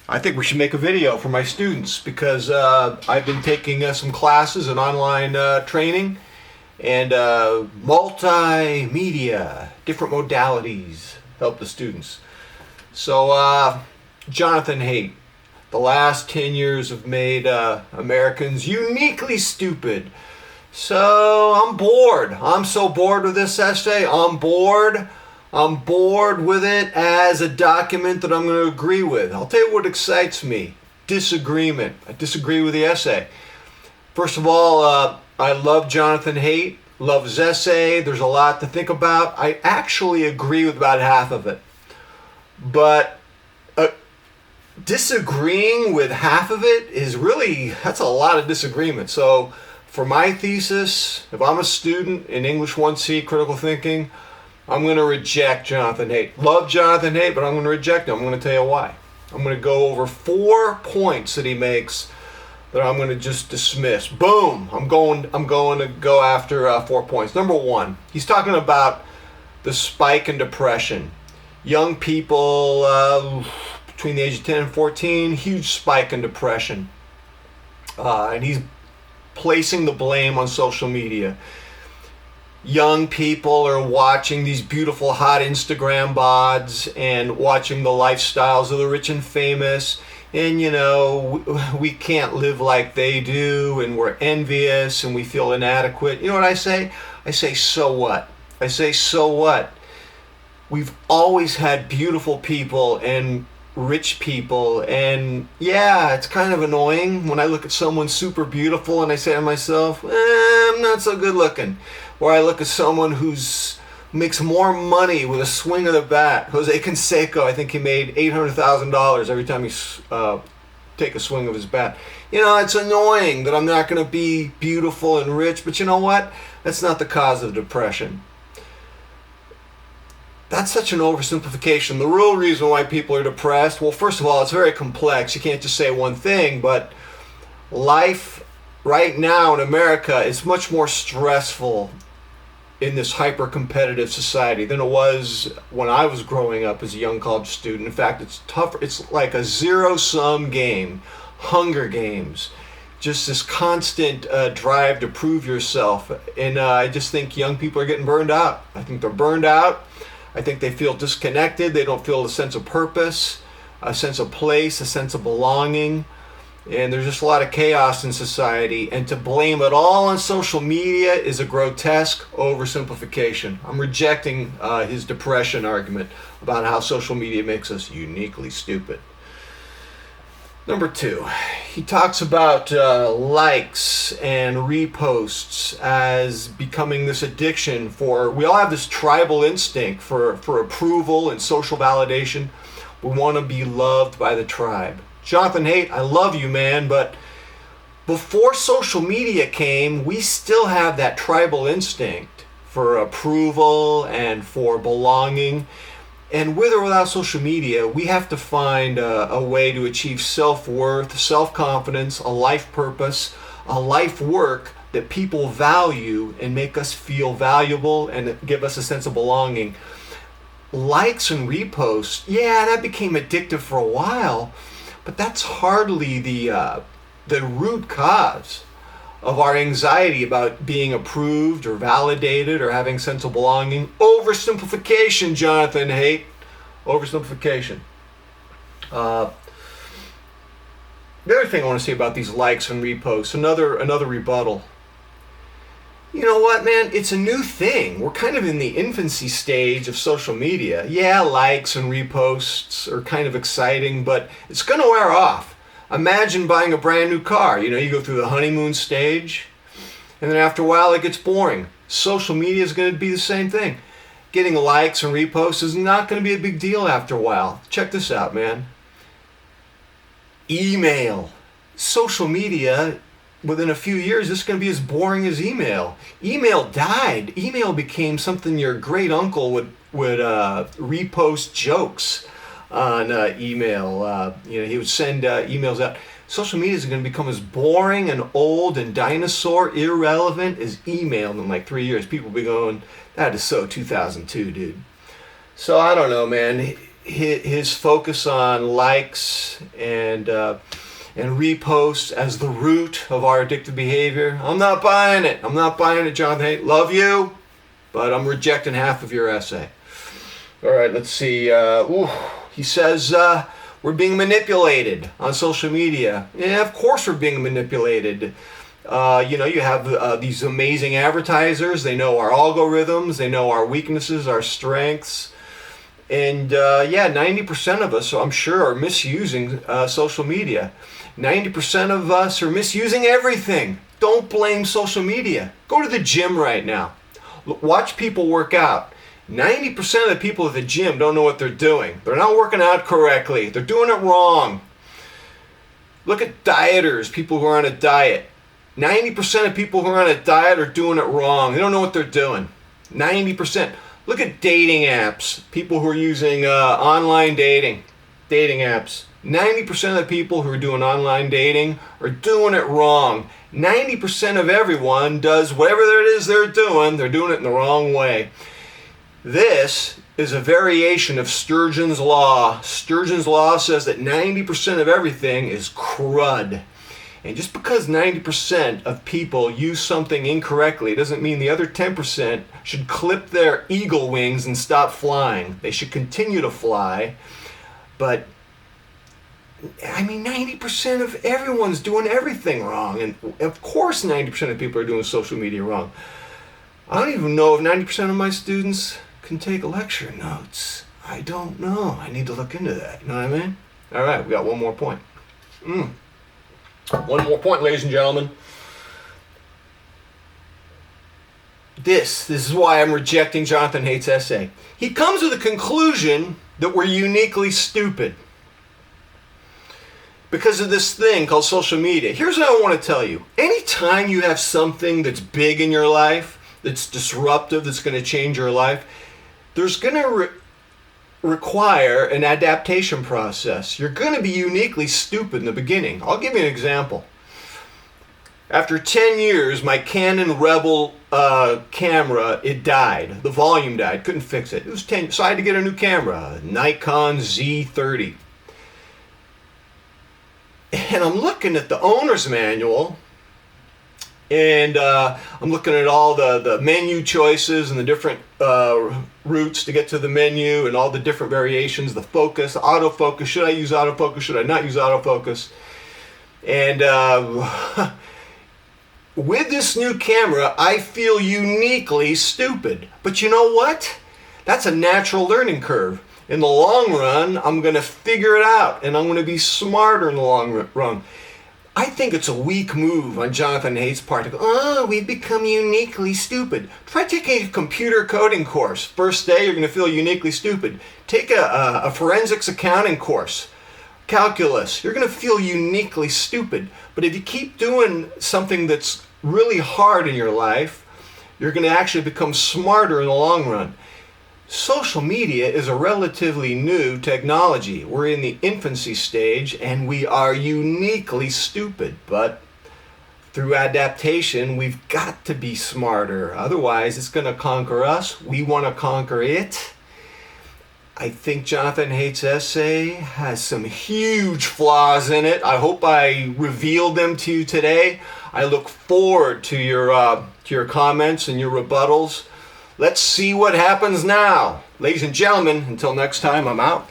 I think we should make a video for my students because I've been taking some classes and online training and multimedia, different modalities help the students. So Jonathan Haidt, the last 10 years have made Americans uniquely stupid. So I'm bored. I'm so bored with this essay. I'm bored with it as a document that I'm going to agree with. I'll tell you what excites me. Disagreement. I disagree with the essay. First of all, I love Jonathan Haidt, love his essay. There's a lot to think about. I actually agree with about half of it. But disagreeing with half of it is really, that's a lot of disagreement. So for my thesis, if I'm a student in English 1C, critical thinking, I'm going to reject Jonathan Haidt. Love Jonathan Haidt, but I'm going to reject him. I'm going to tell you why. I'm going to go over 4 points that he makes that I'm going to just dismiss. Boom! I'm going to go after 4 points. Number 1, he's talking about the spike in depression. Young people between the age of 10 and 14, huge spike in depression. And he's placing the blame on social media. Young people are watching these beautiful hot Instagram bods and watching the lifestyles of the rich and famous, and we can't live like they do, and we're envious and we feel inadequate. You know what I say? I say, so what? I say, so what? We've always had beautiful people and rich people, and yeah, it's kind of annoying when I look at someone super beautiful and I say to myself, I'm not so good looking. Or I look at someone who makes more money with a swing of the bat. Jose Canseco, I think he made $800,000 every time he take a swing of his bat. It's annoying that I'm not going to be beautiful and rich, but you know what? That's not the cause of depression. That's such an oversimplification. The real reason why people are depressed, well, first of all, it's very complex. You can't just say one thing, but life right now in America is much more stressful in this hyper-competitive society than it was when I was growing up as a young college student. In fact, it's tougher. It's like a zero-sum game, Hunger Games, just this constant drive to prove yourself. And I just think young people are getting burned out. I think they're burned out. I think they feel disconnected. They don't feel a sense of purpose, a sense of place, a sense of belonging. And there's just a lot of chaos in society. And to blame it all on social media is a grotesque oversimplification. I'm rejecting his depression argument about how social media makes us uniquely stupid. Number 2, he talks about likes and reposts as becoming this addiction we all have this tribal instinct for approval and social validation. We want to be loved by the tribe. Jonathan Haidt, I love you, man, but before social media came, we still have that tribal instinct for approval and for belonging. And with or without social media, we have to find a way to achieve self-worth, self-confidence, a life purpose, a life work that people value and make us feel valuable and give us a sense of belonging. Likes and reposts, yeah, that became addictive for a while, but that's hardly the root cause of our anxiety about being approved or validated or having a sense of belonging. Oversimplification, Jonathan Haidt. Oversimplification. The other thing I want to say about these likes and reposts, another rebuttal. You know what, man? It's a new thing. We're kind of in the infancy stage of social media. Yeah, likes and reposts are kind of exciting, but it's going to wear off. Imagine buying a brand new car. You go through the honeymoon stage, and then after a while it gets boring. Social media is going to be the same thing. Getting likes and reposts is not going to be a big deal after a while. Check this out, man. Email. Social media, within a few years, this is going to be as boring as email. Email died. Email became something your great uncle would repost jokes on email. He would send emails out. Social media is going to become as boring and old and dinosaur irrelevant as email in like 3 years. People will be going, that is so 2002, dude. So I don't know, man. his focus on likes and reposts as the root of our addictive behavior. I'm not buying it. I'm not buying it, Jonathan Haidt. Love you, but I'm rejecting half of your essay. All right, let's see. He says we're being manipulated on social media. Yeah, of course we're being manipulated. You have these amazing advertisers. They know our algorithms. They know our weaknesses, our strengths. And 90% of us, I'm sure, are misusing social media. 90% of us are misusing everything. Don't blame social media. Go to the gym right now. Watch people work out. 90% of the people at the gym don't know what they're doing. They're not working out correctly. They're doing it wrong. Look at dieters, people who are on a diet. 90% of people who are on a diet are doing it wrong. They don't know what they're doing. 90%. Look at dating apps, people who are using online dating apps. 90% of the people who are doing online dating are doing it wrong. 90% of everyone does whatever it is they're doing it in the wrong way. This is a variation of Sturgeon's Law. Sturgeon's Law says that 90% of everything is crud. And just because 90% of people use something incorrectly doesn't mean the other 10% should clip their eagle wings and stop flying. They should continue to fly. But, 90% of everyone's doing everything wrong. And of course 90% of people are doing social media wrong. I don't even know if 90% of my students can take lecture notes. I don't know. I need to look into that. You know what I mean? All right, we got one more point. One more point, ladies and gentlemen. This is why I'm rejecting Jonathan Haidt's essay. He comes to the conclusion that we're uniquely stupid because of this thing called social media. Here's what I want to tell you. Anytime you have something that's big in your life, that's disruptive, that's going to change your life, there's going to require an adaptation process. You're going to be uniquely stupid in the beginning. I'll give you an example. After 10 years, my Canon Rebel camera, it died. The volume died. Couldn't fix it. It was 10, so I had to get a new camera, Nikon Z30. And I'm looking at the owner's manual, and I'm looking at all the menu choices and the different routes to get to the menu and all the different variations, the focus, autofocus. Should I use autofocus? Should I not use autofocus? And with this new camera, I feel uniquely stupid. But you know what? That's a natural learning curve. In the long run, I'm going to figure it out, and I'm going to be smarter in the long run. I think it's a weak move on Jonathan Haidt's part to go, we've become uniquely stupid. Try taking a computer coding course. First day, you're going to feel uniquely stupid. Take a forensics accounting course, calculus. You're going to feel uniquely stupid. But if you keep doing something that's really hard in your life, you're going to actually become smarter in the long run. Social media is a relatively new technology. We're in the infancy stage and we are uniquely stupid. But through adaptation, we've got to be smarter. Otherwise, it's going to conquer us. We want to conquer it. I think Jonathan Haidt's essay has some huge flaws in it. I hope I revealed them to you today. I look forward to your comments and your rebuttals. Let's see what happens now. Ladies and gentlemen, until next time, I'm out.